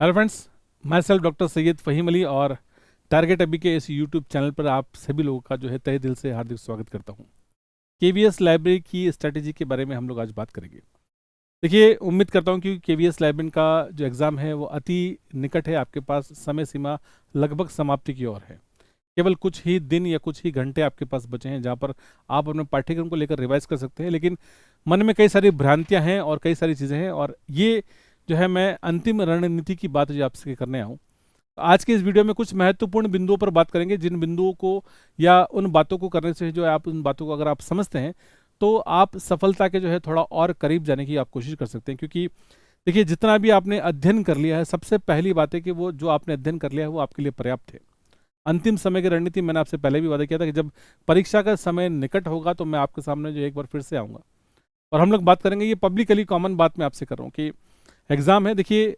Hello friends, मैं self doctor Syed Faheem Ali और target अभी के इस यूट्यूब चैनल पर आप सभी लोगों का जो है तहे दिल से हार्दिक स्वागत करता हूं। केवीएस लाइब्रेरी की स्ट्रैटेजी के बारे में हम लोग आज बात करेंगे। देखिए, उम्मीद करता हूं कि केवीएस लाइब्रेरी का जो एग्ज़ाम है वो अति निकट है, आपके पास समय सीमा लगभग समाप्ति की ओर है। केवल कुछ ही दिन या कुछ ही घंटे आपके पास बचे हैं जहाँ पर आप अपने पाठ्यक्रम को लेकर रिवाइज कर सकते हैं, लेकिन मन में कई सारी भ्रांतियाँ हैं और कई सारी चीज़ें हैं, और ये जो है मैं अंतिम रणनीति की बात जो आपसे करने आऊँ। आज के इस वीडियो में कुछ महत्वपूर्ण बिंदुओं पर बात करेंगे, जिन बिंदुओं को या उन बातों को करने से जो है आप उन बातों को अगर आप समझते हैं तो आप सफलता के जो है थोड़ा और करीब जाने की आप कोशिश कर सकते हैं। क्योंकि देखिए, जितना भी आपने अध्ययन कर लिया है, सबसे पहली बात है कि वो जो आपने अध्ययन कर लिया है वो आपके लिए पर्याप्त है। अंतिम समय की रणनीति मैंने आपसे पहले भी वादा किया था कि जब परीक्षा का समय निकट होगा तो मैं आपके सामने जो एक बार फिर से आऊँगा और हम लोग बात करेंगे। ये पब्लिकली कॉमन बात मैं आपसे कर रहा हूँ कि एग्ज़ाम है। देखिए,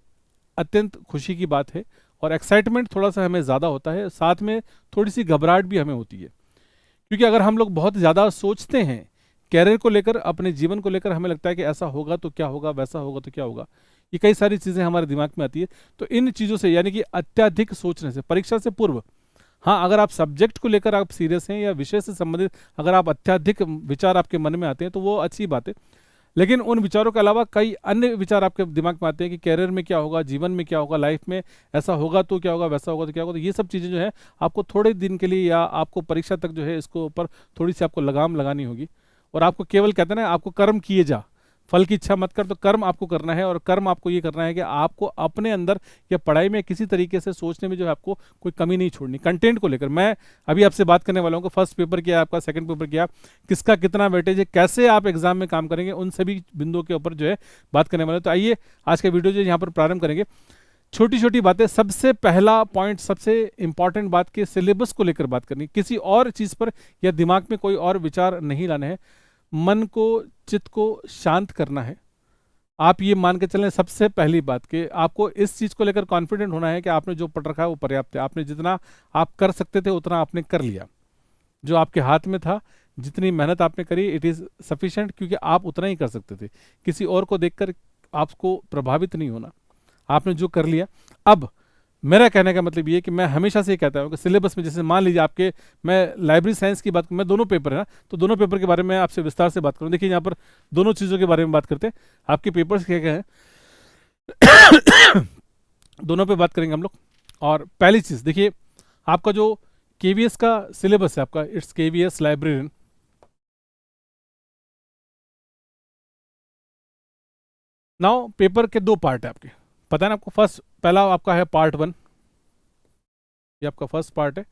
अत्यंत खुशी की बात है और एक्साइटमेंट थोड़ा सा हमें ज़्यादा होता है, साथ में थोड़ी सी घबराहट भी हमें होती है। क्योंकि अगर हम लोग बहुत ज़्यादा सोचते हैं कैरियर को लेकर, अपने जीवन को लेकर, हमें लगता है कि ऐसा होगा तो क्या होगा, वैसा होगा तो क्या होगा, ये कई सारी चीज़ें हमारे दिमाग में आती है। तो इन चीज़ों से, यानी कि अत्यधिक सोचने से परीक्षा से पूर्व, हाँ, अगर आप सब्जेक्ट को लेकर आप सीरियस हैं या विषय से संबंधित अगर आप अत्यधिक विचार आपके मन में आते हैं तो वो अच्छी बात है। लेकिन उन विचारों के अलावा कई अन्य विचार आपके दिमाग में आते हैं कि कैरियर में क्या होगा, जीवन में क्या होगा, लाइफ में ऐसा होगा तो क्या होगा, वैसा होगा तो क्या होगा। तो ये सब चीज़ें जो है आपको थोड़े दिन के लिए या आपको परीक्षा तक जो है इसको ऊपर थोड़ी सी आपको लगाम लगानी होगी। और आपको केवल, कहते हैं ना, आपको कर्म किए जा, फल की इच्छा मत कर। तो कर्म आपको करना है, और कर्म आपको ये करना है कि आपको अपने अंदर या पढ़ाई में किसी तरीके से सोचने में जो है आपको कोई कमी नहीं छोड़नी। कंटेंट को लेकर मैं अभी आपसे बात करने वाला हूँ। फर्स्ट पेपर क्या है आपका, सेकंड पेपर क्या, किसका कितना वेटेज है, कैसे आप एग्जाम में काम करेंगे, उन सभी बिंदुओं के ऊपर जो है बात करने वाले हैं। तो आइए आज का वीडियो जो यहाँ पर प्रारंभ करेंगे। छोटी छोटी बातें। सबसे पहला पॉइंट, सबसे इंपॉर्टेंट बात कि सिलेबस को लेकर बात करनी, किसी और चीज़ पर या दिमाग में कोई और विचार नहीं लाने हैं। मन को, चित्त को शांत करना है। आप ये मान के चलें, सबसे पहली बात कि आपको इस चीज़ को लेकर कॉन्फिडेंट होना है कि आपने जो पढ़ रखा है वो पर्याप्त है। आपने जितना आप कर सकते थे उतना आपने कर लिया, जो आपके हाथ में था, जितनी मेहनत आपने करी, इट इज़ सफिशेंट। क्योंकि आप उतना ही कर सकते थे, किसी और को देखकर आपको प्रभावित नहीं होना, आपने जो कर लिया। अब मेरा कहने का मतलब ये है कि मैं हमेशा से ये कहता हूँ कि सिलेबस में, जैसे मान लीजिए आपके, मैं लाइब्रेरी साइंस की बात करूँ, मैं दोनों पेपर है ना, तो दोनों पेपर के बारे में आपसे विस्तार से बात करूँ। देखिए, यहाँ पर दोनों चीज़ों के बारे में बात करते हैं। आपके पेपर्स क्या क्या हैं दोनों पे बात करेंगे हम लोग। और पहली चीज़ देखिए, आपका जो केवीएस का सिलेबस है आपका, it's KVS librarian. Now paper के दो पार्ट है आपके, पता है ना आपको। फर्स्ट, पहला आपका है पार्ट 1, ये आपका फर्स्ट पार्ट है,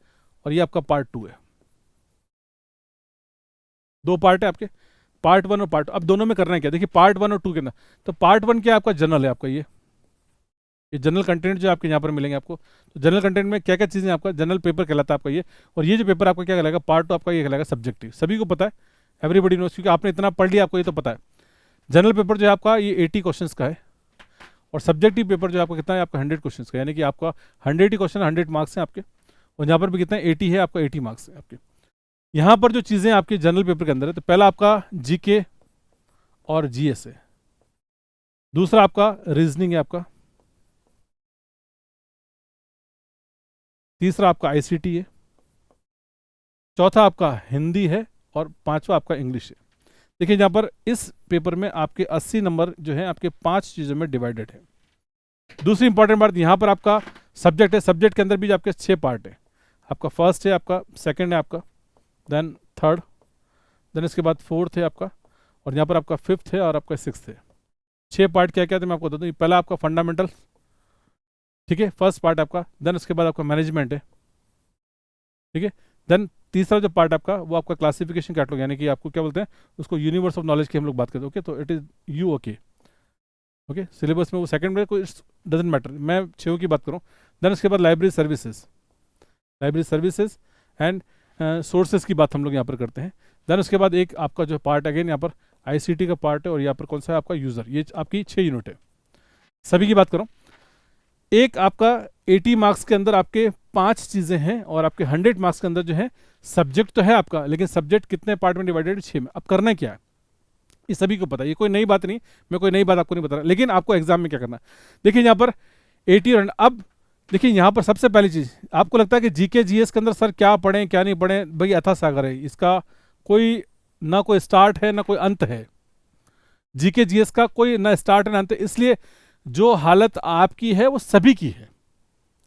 और ये आपका पार्ट 2 है। दो पार्ट है आपके, पार्ट 1 और पार्ट 2। अब दोनों में करना है क्या, देखिए पार्ट 1 और 2 के अंदर। तो पार्ट 1 क्या आपका जनरल है, आपका ये जनरल कंटेंट जो आपके यहाँ पर मिलेंगे आपको। तो जनरल कंटेंट में क्या क्या चीज़ें, आपका जनरल पेपर कहलाता है आपका ये। और ये जो पेपर आपका क्या कहलाएगा, पार्ट 2 आपका ये कहलाएगा सब्जेक्टिव। सभी को पता है, एवरीबडी नोस, क्योंकि आपने इतना पढ़ लिया, आपको ये तो पता है। जनरल पेपर जो है आपका ये 80 क्वेश्चन का है, और सब्जेक्टिव पेपर जो आपका कितना है, आपका 100 क्वेश्चन का, यानी कि आपका 100 ही क्वेश्चन, 100 मार्क्स हैं आपके। और यहाँ पर भी कितना है, 80 है आपका, 80 मार्क्स है आपके। यहाँ पर जो चीज़ें आपकी जनरल पेपर के अंदर है, तो पहला आपका जीके और जीएस है, दूसरा आपका रीजनिंग है आपका, तीसरा आपका आईसीटी है, चौथा आपका हिंदी है, और पांचवा आपका इंग्लिश है। देखिए, यहाँ पर इस पेपर में आपके 80 नंबर जो है आपके 5 चीज़ों में डिवाइडेड है। दूसरी इंपॉर्टेंट बात, यहाँ पर आपका सब्जेक्ट है। सब्जेक्ट के अंदर भी आपके 6 पार्ट है। आपका फर्स्ट है, आपका सेकंड है आपका, देन थर्ड, देन इसके बाद फोर्थ है आपका, और यहाँ पर आपका फिफ्थ है, और आपका सिक्स्थ है। 6 पार्ट क्या क्या है तो मैं आपको बता दूँ। पहला आपका फंडामेंटल, ठीक है, फर्स्ट पार्ट आपका। देन उसके बाद आपका मैनेजमेंट है, ठीक है। देन तीसरा जो पार्ट आपका, वो आपका क्लासिफिकेशन कैटलॉग, यानी कि आपको क्या बोलते हैं उसको, यूनिवर्स ऑफ नॉलेज की हम लोग बात करते हैं। ओके, तो it is you, okay okay. Syllabus में वो सेकंड में कोई डजेंट मैटर, मैं 6 की बात करूँ। देन उसके बाद library services, library services and sources की बात हम लोग यहाँ पर करते हैं। देन उसके बाद एक आपका जो पार्ट, अगेन यहाँ पर आईसीटी का पार्ट है, और यहाँ पर कौन सा है आपका यूज़र। ये आपकी 6 यूनिट है। सभी की बात करूँ, एक आपका 80 मार्क्स के अंदर आपके 5 चीज़ें हैं, और आपके 100 मार्क्स के अंदर जो है सब्जेक्ट तो है आपका, लेकिन सब्जेक्ट कितने पार्ट में डिवाइडेड, 6 में। अब करना क्या है, ये सभी को पता है, ये कोई नई बात नहीं, मैं कोई नई बात आपको नहीं बता रहा। लेकिन आपको एग्जाम में क्या करना है, देखिए यहाँ पर 80 और अब देखिए यहाँ पर सबसे पहली चीज़, आपको लगता है कि जीके जीएस के अंदर सर क्या पढ़ें क्या नहीं पढ़ें, भाई अथाह सागर है, इसका कोई ना कोई स्टार्ट है ना कोई अंत है। जीके जीएस का कोई ना स्टार्ट है ना अंत है, इसलिए जो हालत आपकी है वो सभी की है।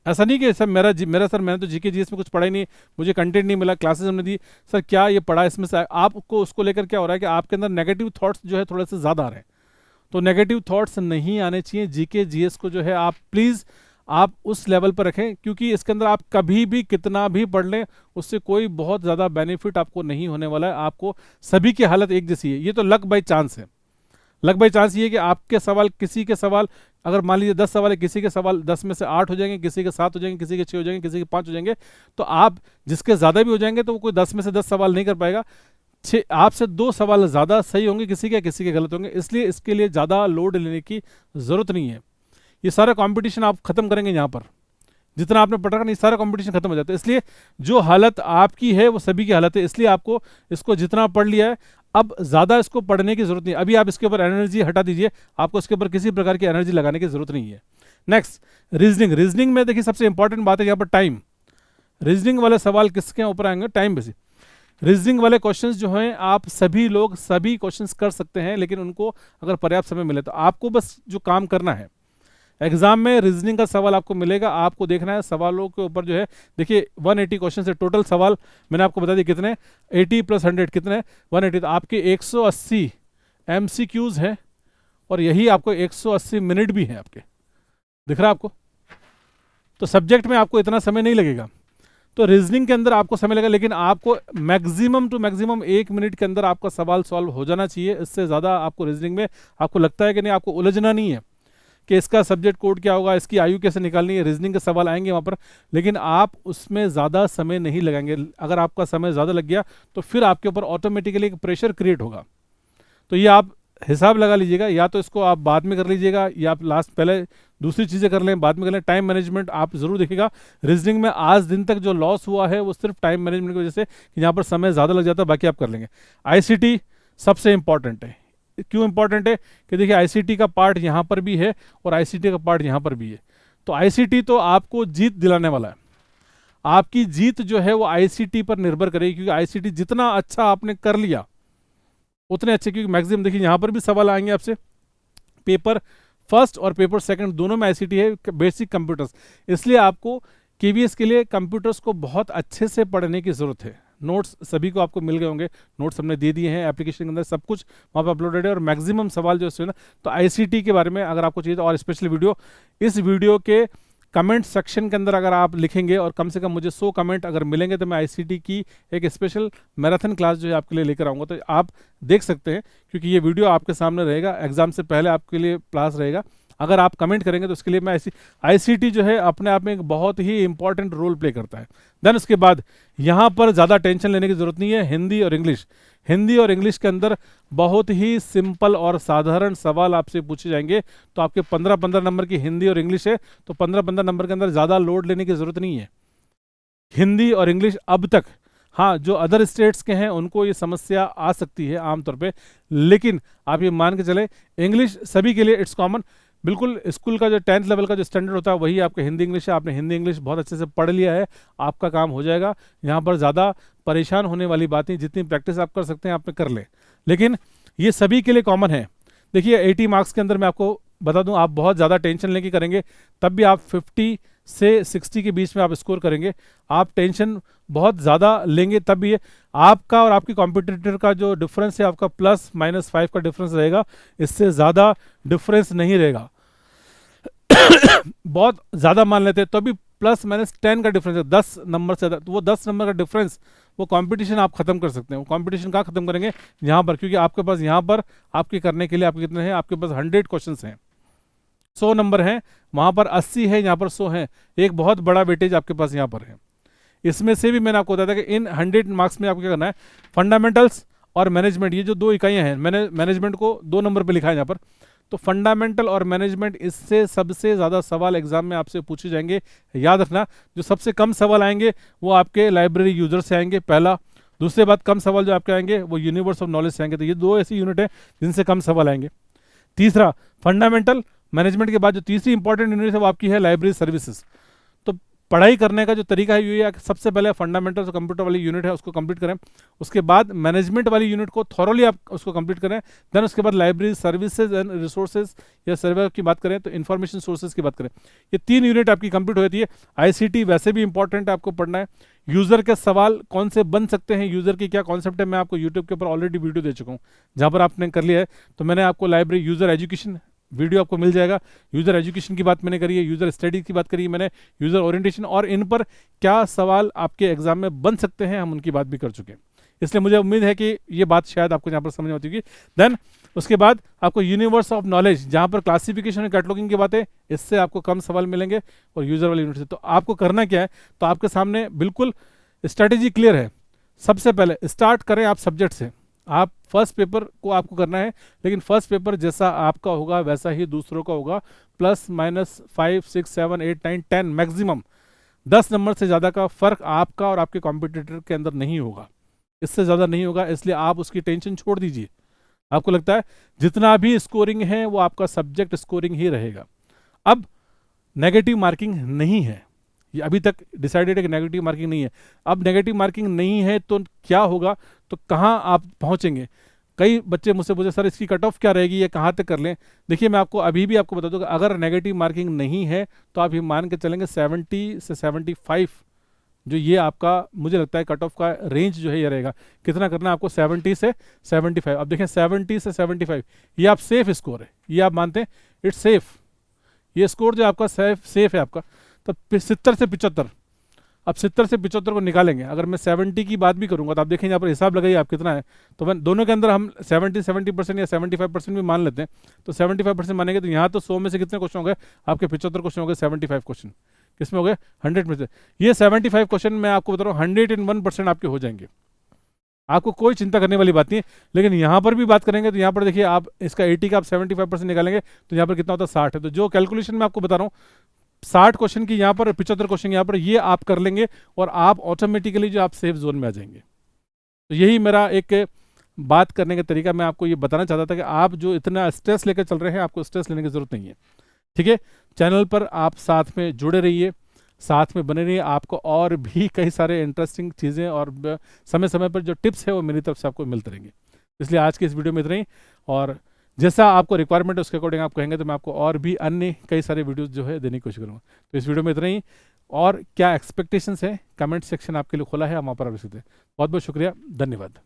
ऐसा नहीं कि सर मेरा सर मैंने तो जीके जीएस में कुछ पढ़ा ही नहीं, मुझे कंटेंट नहीं मिला, क्लासेस हमने दी, सर क्या ये पढ़ा इसमें से आपको उसको लेकर क्या हो रहा है कि आपके अंदर नेगेटिव थॉट्स जो है थोड़े से ज़्यादा आ रहे हैं। तो नेगेटिव थॉट्स नहीं आने चाहिए। जीके जीएस को जो है आप प्लीज़ आप उस लेवल पर रखें, क्योंकि इसके अंदर आप कभी भी कितना भी पढ़ लें उससे कोई बहुत ज़्यादा बेनिफिट आपको नहीं होने वाला है। आपको सभी की हालत एक जैसी है, ये तो लक बाई चांस है। लक बाई चांस ये है कि आपके सवाल, किसी के सवाल अगर मान लीजिए 10 सवाल है, किसी के सवाल 10 में से 8 हो जाएंगे, किसी के 7 हो जाएंगे, किसी के 6 हो जाएंगे, किसी के 5 हो जाएंगे। तो आप जिसके ज़्यादा भी हो जाएंगे तो वो कोई 10 में से 10 सवाल नहीं कर पाएगा। आपसे 2 सवाल ज़्यादा सही होंगे किसी के गलत होंगे, इसलिए इसके लिए ज़्यादा लोड लेने की ज़रूरत नहीं है। ये सारा कंपटीशन आप खत्म करेंगे यहाँ पर, जितना आपने पढ़ रखा नहीं सारा कंपटीशन खत्म हो जाता है। इसलिए जो हालत आपकी है वो सभी की हालत है, इसलिए आपको इसको जितना पढ़ लिया है अब ज़्यादा इसको पढ़ने की जरूरत नहीं। अभी आप इसके ऊपर एनर्जी हटा दीजिए, आपको इसके ऊपर किसी प्रकार की एनर्जी लगाने की जरूरत नहीं है। Next reasoning. रीजनिंग में देखिए सबसे इंपॉर्टेंट बात है यहाँ पर टाइम। रीजनिंग वाले सवाल किसके ऊपर आएंगे? Time basis. रीजनिंग वाले क्वेश्चंस जो हैं आप सभी लोग सभी क्वेश्चंस कर सकते हैं, लेकिन उनको अगर पर्याप्त समय मिले तो आपको बस जो काम करना है, एग्जाम में रीजनिंग का सवाल आपको मिलेगा, आपको देखना है सवालों के ऊपर जो है, देखिए 180 क्वेश्चन से टोटल सवाल मैंने आपको बता दिया कितने, 80 + 100 कितने 180। तो आपके 180 MCQs हैं और यही आपको 180 मिनट भी हैं आपके, दिख रहा है आपको? तो सब्जेक्ट में आपको इतना समय नहीं लगेगा। तो रीजनिंग के अंदर आपको समय लगेगा, लेकिन आपको मैक्सिमम टू मैक्सिमम 1 मिनट के अंदर आपका सवाल सॉल्व हो जाना चाहिए। इससे ज़्यादा आपको रीजनिंग में आपको लगता है कि नहीं, आपको उलझना नहीं है कि इसका सब्जेक्ट कोड क्या होगा, इसकी आयु कैसे निकालनी है। रीजनिंग के सवाल आएंगे वहाँ पर, लेकिन आप उसमें ज़्यादा समय नहीं लगाएंगे। अगर आपका समय ज़्यादा लग गया तो फिर आपके ऊपर ऑटोमेटिकली एक प्रेशर क्रिएट होगा। तो ये आप हिसाब लगा लीजिएगा, या तो इसको आप बाद में कर लीजिएगा या आप पहले दूसरी चीज़ें कर लें, बाद में कर लें। टाइम मैनेजमेंट आप जरूर देखिएगा। रीजनिंग में आज दिन तक जो लॉस हुआ है वो सिर्फ टाइम मैनेजमेंट की वजह से, कि यहाँ पर समय ज़्यादा लग जाता है, बाकी आप कर लेंगे। ICT सबसे इंपॉर्टेंट है। क्यों इंपॉर्टेंट है? कि देखिए ICT का पार्ट यहाँ पर भी है और ICT का पार्ट यहाँ पर भी है। तो ICT तो आपको जीत दिलाने वाला है। आपकी जीत जो है वो ICT पर निर्भर करेगी, क्योंकि ICT जितना अच्छा आपने कर लिया उतने अच्छे, क्योंकि मैक्सिमम देखिए यहाँ पर भी सवाल आएंगे आपसे। पेपर फर्स्ट और पेपर सेकंड दोनों में ICT है, बेसिक कंप्यूटर्स। इसलिए आपको KVS के लिए कंप्यूटर्स को बहुत अच्छे से पढ़ने की ज़रूरत है। नोट्स सभी को आपको मिल गए होंगे, नोट्स हमने दे दिए हैं, एप्लीकेशन के अंदर सब कुछ वहाँ पर अपलोडेड है। और मैक्सिमम सवाल जो है ना, तो ICT के बारे में अगर आपको चाहिए तो और स्पेशल वीडियो, इस वीडियो के कमेंट सेक्शन के अंदर अगर आप लिखेंगे और कम से कम मुझे 100 कमेंट अगर मिलेंगे तो मैं ICT की एक स्पेशल मैराथन क्लास जो है आपके लिए लेकर आऊँगा। तो आप देख सकते हैं, क्योंकि ये वीडियो आपके सामने रहेगा, एग्जाम से पहले आपके लिए क्लास रहेगा। अगर आप कमेंट करेंगे तो उसके लिए मैं ICT जो है अपने आप में एक बहुत ही इंपॉर्टेंट रोल प्ले करता है। देन उसके बाद यहाँ पर ज़्यादा टेंशन लेने की ज़रूरत नहीं है। हिंदी और इंग्लिश, हिंदी और इंग्लिश के अंदर बहुत ही सिंपल और साधारण सवाल आपसे पूछे जाएंगे। तो आपके 15-15 नंबर की हिंदी और इंग्लिश है, तो 15-15 नंबर के अंदर ज़्यादा लोड लेने की ज़रूरत नहीं है। हिंदी और इंग्लिश अब तक, हाँ जो अदर स्टेट्स के हैं उनको ये समस्या आ सकती है आमतौर पे, लेकिन आप ये मान के चले इंग्लिश सभी के लिए इट्स कॉमन। बिल्कुल स्कूल का जो 10th लेवल का जो स्टैंडर्ड होता है वही आपका हिंदी इंग्लिश है। आपने हिंदी इंग्लिश बहुत अच्छे से पढ़ लिया है, आपका काम हो जाएगा। यहाँ पर ज़्यादा परेशान होने वाली बात नहीं, जितनी प्रैक्टिस आप कर सकते हैं आप कर लें, लेकिन ये सभी के लिए कॉमन है। देखिए 80 मार्क्स के अंदर मैं आपको बता दूं, आप बहुत ज़्यादा टेंशन लेके करेंगे तब भी आप 50 से 60 के बीच में आप स्कोर करेंगे। आप टेंशन बहुत ज़्यादा लेंगे तब भी आपका और आपकी कॉम्पिटिटर का जो डिफरेंस है आपका +-5 का डिफरेंस रहेगा, इससे ज़्यादा डिफरेंस नहीं रहेगा। बहुत ज़्यादा मान लेते हैं तो भी +-10 का डिफरेंस है, 10 नंबर से, तो वो 10 नंबर का डिफरेंस, वो कंपटीशन आप खत्म कर सकते हैं। वो कंपटीशन कहाँ खत्म करेंगे? यहाँ पर, क्योंकि आपके पास यहाँ पर आपके करने के लिए आपके कितने हैं, आपके पास 100 क्वेश्चंस हैं, 100 नंबर हैं, वहाँ पर 80 है, यहाँ पर 100 है। एक बहुत बड़ा वेटेज आपके पास यहाँ पर है। इसमें से भी मैंने आपको बताया था कि इन 100 मार्क्स में आपको क्या करना है, फंडामेंटल्स और मैनेजमेंट, ये जो 2 इकाइयाँ हैं, मैंने मैनेजमेंट को 2 नंबर पर लिखा है यहाँ पर। तो फंडामेंटल और मैनेजमेंट, इससे सबसे ज़्यादा सवाल एग्जाम में आपसे पूछे जाएंगे। याद रखना, जो सबसे कम सवाल आएंगे वो आपके लाइब्रेरी यूजर से आएंगे, पहला। दूसरे बात, कम सवाल जो आपके आएंगे वो यूनिवर्स ऑफ नॉलेज से आएंगे। तो ये 2 ऐसी यूनिट है जिनसे कम सवाल आएंगे। तीसरा, फंडामेंटल मैनेजमेंट के बाद जो तीसरी इंपॉर्टेंट यूनिट है वो आपकी है लाइब्रेरी सर्विसेज। तो पढ़ाई करने का जो तरीका है ये है कि सबसे पहले फंडामेंटल जो कंप्यूटर वाली यूनिट है उसको कंप्लीट करें, उसके बाद मैनेजमेंट वाली यूनिट को थॉरोली आप उसको कंप्लीट करें, देन उसके बाद लाइब्रेरी सर्विसेज एंड रिसोर्सेज या सर्वर की बात करें तो इन्फॉर्मेशन सोर्सेज की बात करें, ये 3 यूनिट आपकी कंप्लीट हो जाती है। आईसीटी वैसे भी इंपॉर्टेंट है, आपको पढ़ना है। यूजर के सवाल कौन से बन सकते हैं, यूजर की क्या कॉन्सेप्ट है, मैं आपको यूट्यूब के ऊपर ऑलरेडी वीडियो दे चुका हूँ जहाँ पर आपने कर लिया है। तो मैंने आपको लाइब्रेरी यूजर एजुकेशन वीडियो आपको मिल जाएगा, यूजर एजुकेशन की बात मैंने करी है, यूजर स्टडी की बात करी है मैंने, यूजर ओरिएंटेशन, और इन पर क्या सवाल आपके एग्जाम में बन सकते हैं हम उनकी बात भी कर चुके हैं। इसलिए मुझे उम्मीद है कि ये बात शायद आपको यहाँ पर समझ में आती होगी। देन उसके बाद आपको यूनिवर्स ऑफ नॉलेज, जहाँ पर क्लासिफिकेशन और कैटलॉगिंग की बातें, इससे आपको कम सवाल मिलेंगे, और यूजर वाली यूनिट से। तो आपको करना क्या है, तो आपके सामने बिल्कुल स्ट्रैटेजी क्लियर है। सबसे पहले स्टार्ट करें आप सब्जेक्ट से। आप फर्स्ट पेपर को आपको करना है, लेकिन फर्स्ट पेपर जैसा आपका होगा वैसा ही दूसरों का होगा, +-5 6 7 8 9 10 मैक्सिमम 10 नंबर से ज़्यादा का फर्क आपका और आपके कॉम्पिटिटर के अंदर नहीं होगा, इससे ज़्यादा नहीं होगा। इसलिए आप उसकी टेंशन छोड़ दीजिए। आपको लगता है जितना भी स्कोरिंग है वो आपका सब्जेक्ट स्कोरिंग ही रहेगा। अब नेगेटिव मार्किंग नहीं है, ये अभी तक डिसाइडेड है कि नेगेटिव मार्किंग नहीं है। अब नेगेटिव मार्किंग नहीं है तो क्या होगा, तो कहाँ आप पहुँचेंगे। कई बच्चे मुझसे पूछे सर इसकी कट ऑफ क्या रहेगी, ये कहाँ तक कर लें। देखिए मैं आपको अभी भी आपको बता दूं कि अगर नेगेटिव मार्किंग नहीं है तो आप ये मान के चलेंगे 70 से 75, जो ये आपका मुझे लगता है कट ऑफ का रेंज जो है ये रहेगा। कितना करना है आपको, 70 से 75। अब देखें 70 से 75 ये आप सेफ स्कोर है, ये आप मानते हैं इट्स सेफ, ये स्कोर जो आपका सेफ है आपका। तब 70 से 75, अब 70 से 75 को निकालेंगे। अगर मैं 70 की बात भी करूंगा तो आप देखें यहाँ पर हिसाब लगाइए आप कितना है। तो मैं दोनों के अंदर हम 70% या 75% भी मान लेते हैं। तो 75% मानेंगे तो यहाँ तो 100 में से कितने क्वेश्चन हो गए आपके, 75 क्वेश्चन हो गए, 75 क्वेश्चन किसमें हो गए, 100 में से। ये 75 क्वेश्चन मैं आपको बता रहा हूँ 101% आपके हो जाएंगे, आपको कोई चिंता करने वाली बात नहीं है। लेकिन यहाँ पर भी बात करेंगे तो यहाँ पर देखिए आप इसका 80 का आप 75% निकालेंगे तो यहाँ पर कितना होता है 60 है। तो जो कैलकुलेशन मैं आपको बता रहा हूँ 60 क्वेश्चन की यहाँ पर 75 क्वेश्चन यहाँ पर, ये आप कर लेंगे और आप ऑटोमेटिकली जो आप सेफ जोन में आ जाएंगे। तो यही मेरा एक बात करने का तरीका, मैं आपको ये बताना चाहता था कि आप जो इतना स्ट्रेस लेकर चल रहे हैं आपको स्ट्रेस लेने की जरूरत नहीं है। ठीक है, चैनल पर आप साथ में जुड़े रहिए, साथ में बने रहिए। आपको और भी कई सारे इंटरेस्टिंग चीज़ें और समय समय पर जो टिप्स है वो मेरी तरफ से आपको मिलते रहेंगे। इसलिए आज की इस वीडियो में इतना ही, और जैसा आपको रिक्वायरमेंट है उसके अकॉर्डिंग आप कहेंगे तो मैं आपको और भी अन्य कई सारे वीडियोस जो है देने की कोशिश करूँगा। तो इस वीडियो में इतना ही, और क्या एक्सपेक्टेशंस है कमेंट सेक्शन आपके लिए खुला है, हम वहाँ पर आ सकते हैं। बहुत बहुत शुक्रिया, धन्यवाद।